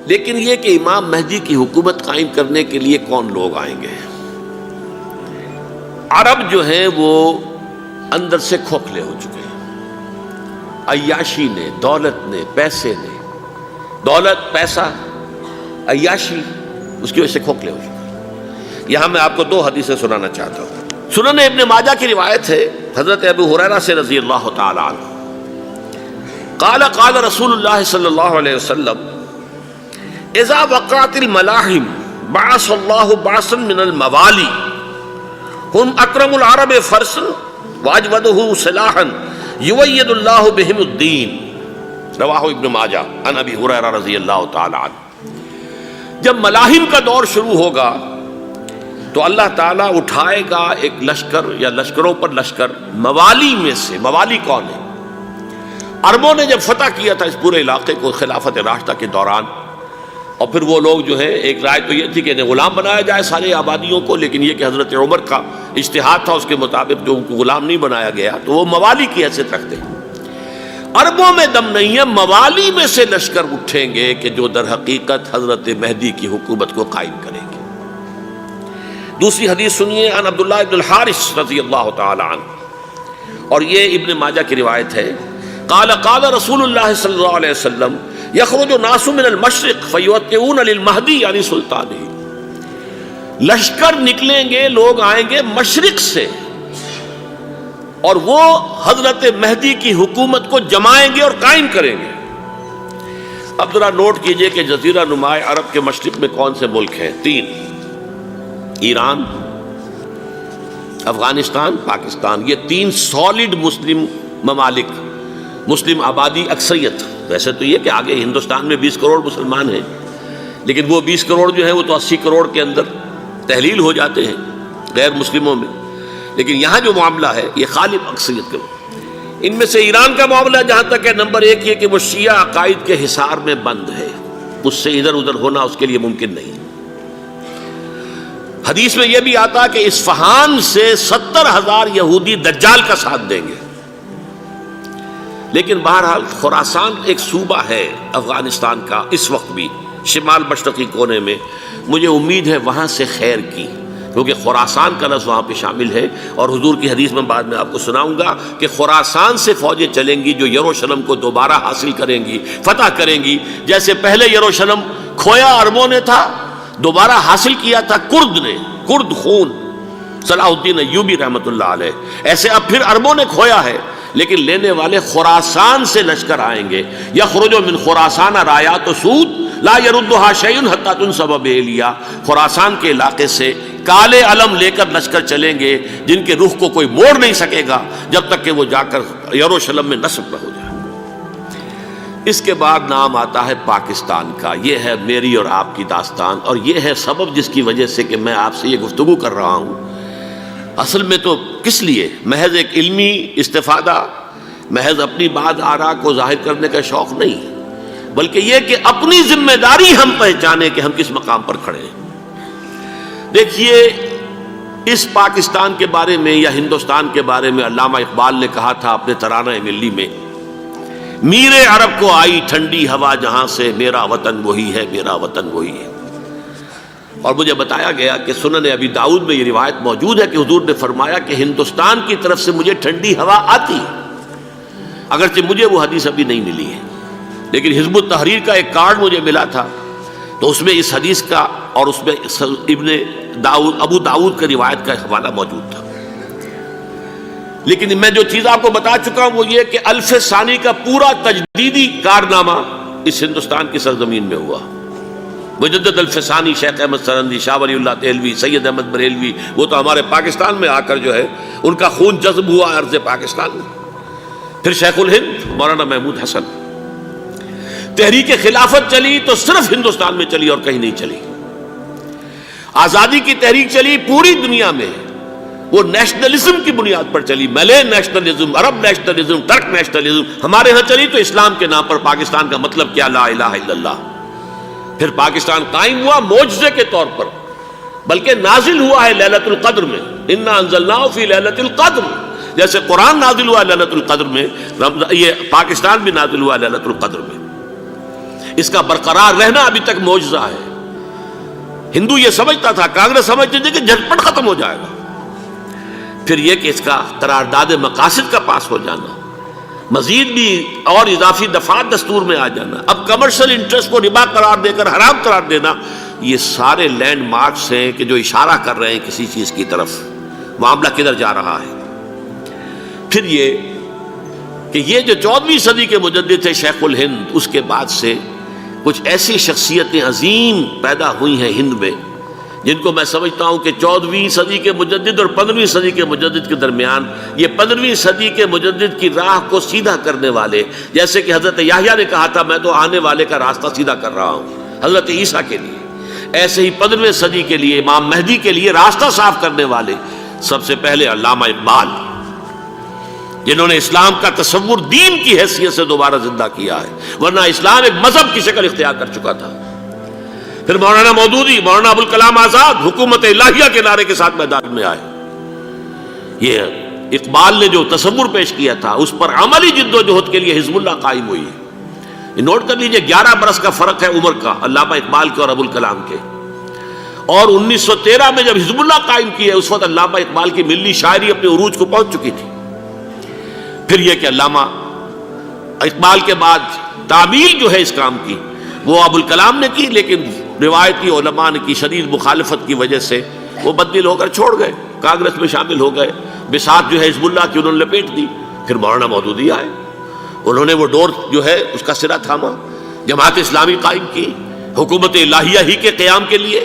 لیکن یہ کہ امام مہدی کی حکومت قائم کرنے کے لیے کون لوگ آئیں گے؟ عرب جو ہیں وہ اندر سے کھوکھلے ہو چکے ہیں، عیاشی نے، دولت نے، پیسے نے، دولت، پیسہ، عیاشی، اس کی وجہ سے کھوکھلے ہو چکے ہیں۔ یہاں میں آپ کو دو حدیثیں سنانا چاہتا ہوں۔ سنن ابن ماجہ کی روایت ہے حضرت ابو ہریرہ سے رضی اللہ تعالی عنہ، قال قال رسول اللہ صلی اللہ علیہ وسلم اذا وقعت الملاحم بعث اللہ بعثا من الموالی ہم اکرم العرب فرسا واجودہ سلاحا یوید اللہ بہم الدین، رواہ ابن ماجہ عن ابی ہریرہ رضی اللہ تعالی عنہ۔ جب ملاحم کا دور شروع ہوگا تو اللہ تعالیٰ اٹھائے گا ایک لشکر یا لشکروں پر لشکر موالی میں سے۔ موالی کون ہے؟ عربوں نے جب فتح کیا تھا اس پورے علاقے کو خلافت راشدہ کے دوران، اور پھر وہ لوگ جو ہے، ایک رائے تو یہ تھی کہ انہیں غلام بنایا جائے سارے آبادیوں کو، لیکن یہ کہ حضرت عمر کا اجتہاد تھا، اس کے مطابق جو ان کو غلام نہیں بنایا گیا تو وہ موالی کی حیثیت رکھتے ہیں۔ عربوں میں دم نہیں ہے، موالی میں سے لشکر اٹھیں گے کہ جو در حقیقت حضرت مہدی کی حکومت کو قائم کریں گے۔ دوسری حدیث سنیے، عن عبداللہ ابن الحارث رضی اللہ تعالی عنہ، اور یہ ابن ماجہ کی روایت ہے، قال قال رسول اللہ صلی اللہ علیہ وسلم یخرج الناس من المشرق فیوطئون للمہدی یعنی سلطانہ، لشکر نکلیں گے، لوگ آئیں گے مشرق سے، اور وہ حضرت مہدی کی حکومت کو جمائیں گے اور قائم کریں گے۔ اب ذرا نوٹ کیجئے کہ جزیرہ نما عرب کے مشرق میں کون سے ملک ہیں؟ تین: ایران، افغانستان، پاکستان۔ یہ تین سالڈ مسلم ممالک، مسلم آبادی اکثریت۔ ویسے تو یہ کہ آگے ہندوستان میں 20 کروڑ مسلمان ہیں، لیکن وہ 20 کروڑ جو ہیں وہ تو 80 کروڑ کے اندر تحلیل ہو جاتے ہیں غیر مسلموں میں، لیکن یہاں جو معاملہ ہے یہ غالب اکثریت کا۔ ان میں سے ایران کا معاملہ جہاں تک ہے، نمبر 1 یہ کہ وہ شیعہ عقائد کے حصار میں بند ہے، اس سے ادھر ادھر ہونا اس کے لیے ممکن نہیں۔ حدیث میں یہ بھی آتا کہ اصفہان سے 70,000 یہودی دجال کا ساتھ دیں گے۔ لیکن بہرحال خراسان ایک صوبہ ہے افغانستان کا اس وقت بھی شمال مشرقی کونے میں، مجھے امید ہے وہاں سے خیر کی، کیونکہ خراسان کا لفظ وہاں پہ شامل ہے، اور حضور کی حدیث میں بعد میں آپ کو سناؤں گا کہ خراسان سے فوجیں چلیں گی جو یروشلم کو دوبارہ حاصل کریں گی، فتح کریں گی۔ جیسے پہلے یروشلم کھویا عربوں نے تھا، دوبارہ حاصل کیا تھا کرد نے، کرد خون صلاح الدین ایوبی رحمۃ اللہ علیہ، ایسے اب پھر عربوں نے کھویا ہے، لیکن لینے والے خراسان سے لشکر آئیں گے۔ یخرج من خراسان رایات سود لا یردها شیء حتی تنصب بإیلیا، خراسان کے علاقے سے کالے علم لے کر لشکر چلیں گے جن کے رخ کو کوئی موڑ نہیں سکے گا جب تک کہ وہ جا کر یروشلم میں نصب نہ ہو جائے۔ اس کے بعد نام آتا ہے پاکستان کا۔ یہ ہے میری اور آپ کی داستان، اور یہ ہے سبب جس کی وجہ سے کہ میں آپ سے یہ گفتگو کر رہا ہوں۔ اصل میں تو کس لیے؟ محض ایک علمی استفادہ، محض اپنی بات آراء کو ظاہر کرنے کا شوق نہیں، بلکہ یہ کہ اپنی ذمہ داری ہم پہچانیں کہ ہم کس مقام پر کھڑے ہیں۔ دیکھیے، اس پاکستان کے بارے میں یا ہندوستان کے بارے میں علامہ اقبال نے کہا تھا اپنے ترانہ ملی میں، میرے عرب کو آئی ٹھنڈی ہوا جہاں سے، میرا وطن وہی ہے، میرا وطن وہی ہے۔ اور مجھے بتایا گیا کہ سنن ابی داؤد میں یہ روایت موجود ہے کہ حضور نے فرمایا کہ ہندوستان کی طرف سے مجھے ٹھنڈی ہوا آتی ہے، اگرچہ مجھے وہ حدیث ابھی نہیں ملی ہے، لیکن حزب التحریر کا ایک کارڈ مجھے ملا تھا، تو اس میں اس حدیث کا اور اس میں ابو داؤد کا روایت کا حوالہ موجود تھا۔ لیکن میں جو چیز آپ کو بتا چکا ہوں وہ یہ کہ الف ثانی کا پورا تجدیدی کارنامہ اس ہندوستان کی سرزمین میں ہوا۔ مجدد الف ثانی شیخ احمد سرندی، شاہ ولی اللہ دہلوی، سید احمد بریلوی، وہ تو ہمارے پاکستان میں آ کر جو ہے ان کا خون جذب ہوا ارض پاکستان میں۔ پھر شیخ الہند مولانا محمود حسن۔ تحریک خلافت چلی تو صرف ہندوستان میں چلی اور کہیں نہیں چلی۔ آزادی کی تحریک چلی پوری دنیا میں، وہ نیشنلزم کی بنیاد پر چلی، ملے نیشنلزم، عرب نیشنلزم، ترک نیشنلزم۔ ہمارے ہاں چلی تو اسلام کے نام پر پاکستان کا مطلب کیا؟ لا الہ الا اللہ۔ پھر پاکستان قائم ہوا معجزے کے طور پر، بلکہ نازل ہوا ہے لیلۃ القدر میں، انا انزلناہ فی لیلۃ القدر، جیسے قرآن نازل ہوا لیلۃ القدر میں، یہ پاکستان بھی نازل ہوا لیلۃ القدر میں۔ اس کا برقرار رہنا ابھی تک معجزہ ہے۔ ہندو یہ سمجھتا تھا، کانگریس سمجھتی تھی کہ جھٹپٹ ختم ہو جائے گا۔ پھر یہ کہ اس کا قرارداد مقاصد کا پاس ہو جانا، مزید بھی اور اضافی دفعات دستور میں آ جانا، اب کمرشل انٹرسٹ کو ربا قرار دے کر حرام قرار دینا، یہ سارے لینڈ مارکس ہیں کہ جو اشارہ کر رہے ہیں کسی چیز کی طرف، معاملہ کدھر جا رہا ہے۔ پھر یہ کہ یہ جو 14ویں صدی کے مجدد تھے شیخ الہند، اس کے بعد سے کچھ ایسی شخصیتیں عظیم پیدا ہوئی ہیں ہند میں، جن کو میں سمجھتا ہوں کہ 14ویں صدی کے مجدد اور 15ویں صدی کے مجدد کے درمیان، یہ 15ویں صدی کے مجدد کی راہ کو سیدھا کرنے والے، جیسے کہ حضرت یحییٰ نے کہا تھا میں تو آنے والے کا راستہ سیدھا کر رہا ہوں حضرت عیسیٰ کے لیے، ایسے ہی 15ویں صدی کے لیے امام مہدی کے لیے راستہ صاف کرنے والے سب سے پہلے علامہ اقبال، جنہوں نے اسلام کا تصور دین کی حیثیت سے دوبارہ زندہ کیا ہے، ورنہ اسلام ایک مذہب کی شکل اختیار کر چکا تھا۔ پھر مولانا مودودی، مولانا ابوالکلام آزاد حکومت الہیہ کے نعرے کے ساتھ میدان میں آئے۔ یہ اقبال نے جو تصور پیش کیا تھا اس پر عملی جد و جہد کے لیے حزب اللہ قائم ہوئی ہے۔ نوٹ کر لیجئے 11 برس کا فرق ہے عمر کا علامہ اقبال کے اور ابوالکلام کے، اور 1913 میں جب حزب اللہ قائم کی ہے اس وقت علامہ اقبال کی ملی شاعری اپنے عروج کو پہنچ چکی تھی۔ پھر یہ کہ علامہ اقبال کے بعد تعمیل جو ہے اس کام کی وہ ابوالکلام نے کی، لیکن روایتی علماء نے کی شدید مخالفت کی وجہ سے وہ بددل ہو کر چھوڑ گئے، کانگریس میں شامل ہو گئے، بساط جو ہے حزب اللہ کی انہوں نے لپیٹ دی۔ پھر مولانا مودودی آئے، انہوں نے وہ ڈور جو ہے اس کا سرا تھاما، جماعت اسلامی قائم کی حکومت الہیہ ہی کے قیام کے لیے۔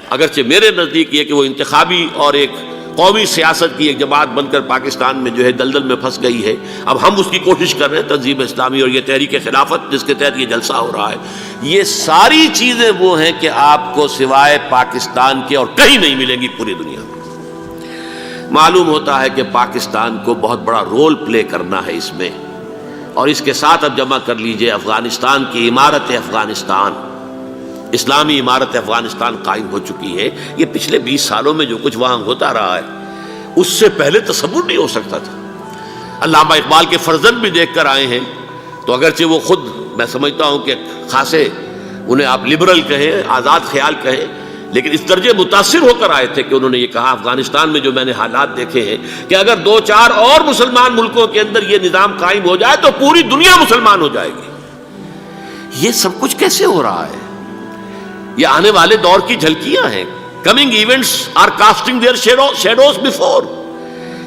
اگرچہ میرے نزدیک یہ کہ وہ انتخابی اور ایک قومی سیاست کی ایک جماعت بن کر پاکستان میں جو ہے دلدل میں پھنس گئی ہے، اب ہم اس کی کوشش کر رہے ہیں، تنظیم اسلامی اور یہ تحریک خلافت جس کے تحت یہ جلسہ ہو رہا ہے، یہ ساری چیزیں وہ ہیں کہ آپ کو سوائے پاکستان کے اور کہیں نہیں ملیں گی پوری دنیا میں۔ معلوم ہوتا ہے کہ پاکستان کو بہت بڑا رول پلے کرنا ہے اس میں، اور اس کے ساتھ اب جمع کر لیجئے افغانستان کی عمارت افغانستان، اسلامی عمارت افغانستان قائم ہو چکی ہے۔ یہ پچھلے 20 سالوں میں جو کچھ وہاں ہوتا رہا ہے اس سے پہلے تصور نہیں ہو سکتا تھا۔ علامہ اقبال کے فرزند بھی دیکھ کر آئے ہیں، تو اگرچہ وہ خود میں سمجھتا ہوں کہ خاصے انہیں آپ لبرل کہیں، آزاد خیال کہیں، لیکن اس درجے متاثر ہو کر آئے تھے کہ انہوں نے یہ کہا افغانستان میں جو میں نے حالات دیکھے ہیں کہ اگر 2-4 اور مسلمان ملکوں کے اندر یہ نظام قائم ہو جائے تو پوری دنیا مسلمان ہو جائے گی۔ یہ سب کچھ کیسے ہو رہا ہے؟ یہ آنے والے دور کی جھلکیاں ہیں۔ Coming events are casting their shadows before.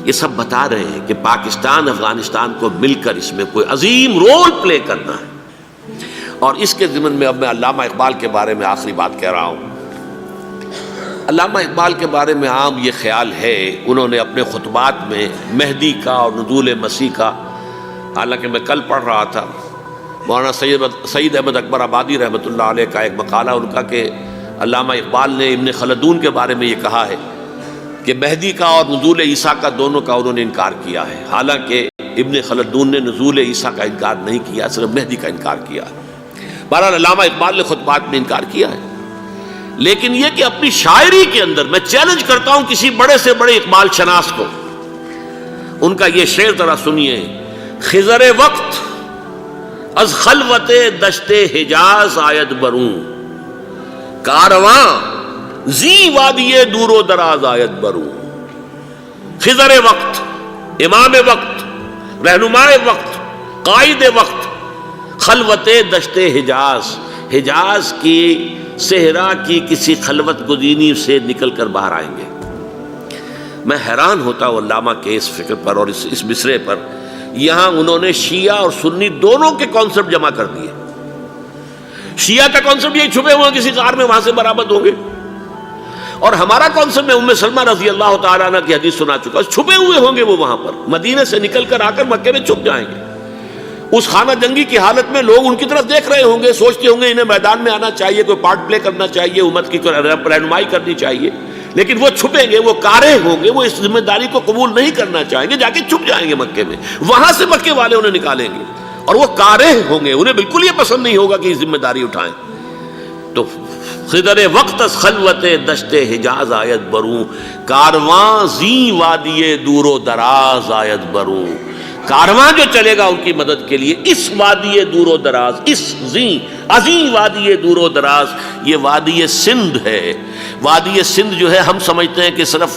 یہ سب بتا رہے ہیں کہ پاکستان افغانستان کو مل کر اس میں کوئی عظیم رول پلے کرنا ہے، اور اس کے ضمن میں اب میں علامہ اقبال کے بارے میں آخری بات کہہ رہا ہوں۔ علامہ اقبال کے بارے میں عام یہ خیال ہے، انہوں نے اپنے خطبات میں مہدی کا اور نزول مسیح کا، حالانکہ میں کل پڑھ رہا تھا مولانا سید احمد اکبر آبادی رحمۃ اللہ علیہ کا ایک مقالہ ان کا کہ علامہ اقبال نے ابن خلدون کے بارے میں یہ کہا ہے کہ مہدی کا اور نزول عیسیٰ کا دونوں کا انہوں نے انکار کیا ہے، حالانکہ ابن خلدون نے نزول عیسیٰ کا انکار نہیں کیا، صرف مہدی کا انکار کیا ہے۔ بہرحال علامہ اقبال نے خطبات میں انکار کیا ہے، لیکن یہ کہ اپنی شاعری کے اندر میں چیلنج کرتا ہوں کسی بڑے سے بڑے اقبال شناس کو، ان کا یہ شعر ذرا سنیے: خضر وقت از خلوت دشت حجاز آید بروں، کارواں زی وادی دور و دراز آید بروں۔ خضر وقت، امام وقت، رہنمائے وقت، قائد وقت، خلوت دشت حجاز، حجاز کی صحرا کی کسی خلوت گزینی سے نکل کر باہر آئیں گے۔ میں حیران ہوتا ہوں علامہ کے اس فکر پر اور اس مصرے پر۔ یہاں انہوں نے شیعہ اور سنی دونوں کے کانسیپٹ جمع کر دیے۔ شیعہ کا کانسیپٹ یہی چھپے ہوئے کسی غار میں وہاں سے برآمد ہوں گے، اور ہمارا کانسیپٹ میں ام سلمہ رضی اللہ تعالیٰ عنہ کی حدیث سنا چکا، چھپے ہوئے ہوں گے وہ وہاں پر، مدینہ سے نکل کر آ کر مکے میں چھپ جائیں گے۔ اس خانہ جنگی کی حالت میں لوگ ان کی طرف دیکھ رہے ہوں گے، سوچتے ہوں گے انہیں میدان میں آنا چاہیے، کوئی پارٹ پلے کرنا چاہیے، امت کی رہنمائی کرنی چاہیے، لیکن وہ چھپیں گے، وہ کارے ہوں گے، وہ اس ذمہ داری کو قبول نہیں کرنا چاہیں گے، جا کے چھپ جائیں گے مکے میں، وہاں سے مکے والے انہیں نکالیں گے، اور وہ کارے ہوں گے، انہیں بالکل یہ پسند نہیں ہوگا کہ یہ ذمہ داری اٹھائیں۔ تو خضر وقت از خلوت دشت حجاز آیت بروں، کارواں زی وادی دور و دراز آیت بروں۔ کارواں جو چلے گا ان کی مدد کے لیے اس وادی دور و دراز، اس عظیم وادی دور و دراز، یہ وادی سندھ ہے۔ وادی سندھ جو ہے ہم سمجھتے ہیں کہ صرف